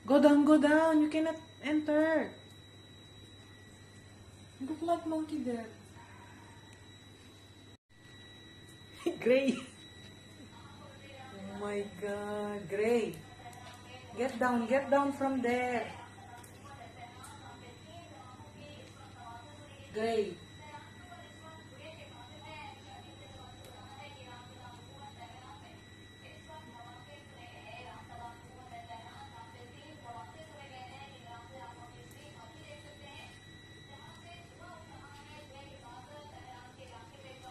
Go down, go down. You cannot enter. You look like monkey there. Gray. Oh my God, Gray. Get down from there. Gray.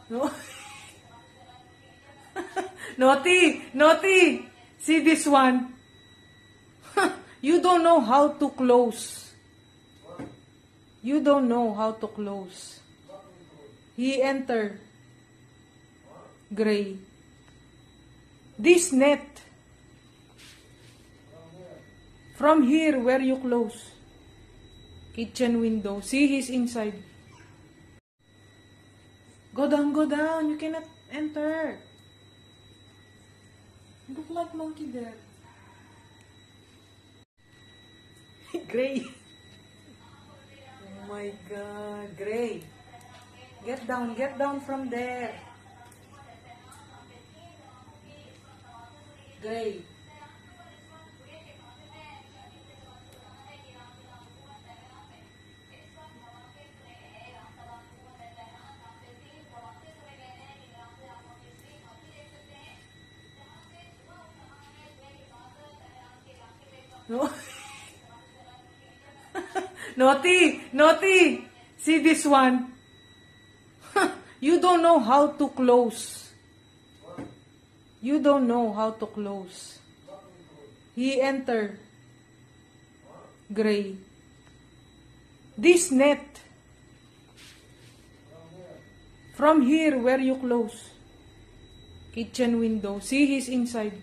No. Naughty, naughty. See this one. You don't know how to close. You don't know how to close. He enter. Gray. This net. From here where you close. Kitchen window. See, he's inside. Go down, go down. You cannot enter. You look like monkey there. Gray. Oh my God, Gray. Get down from there. Gray. No. Naughty, naughty. See this one. You don't know how to close. You don't know how to close. He enter. Gray. This net. From here where you close. Kitchen window. See, he's inside.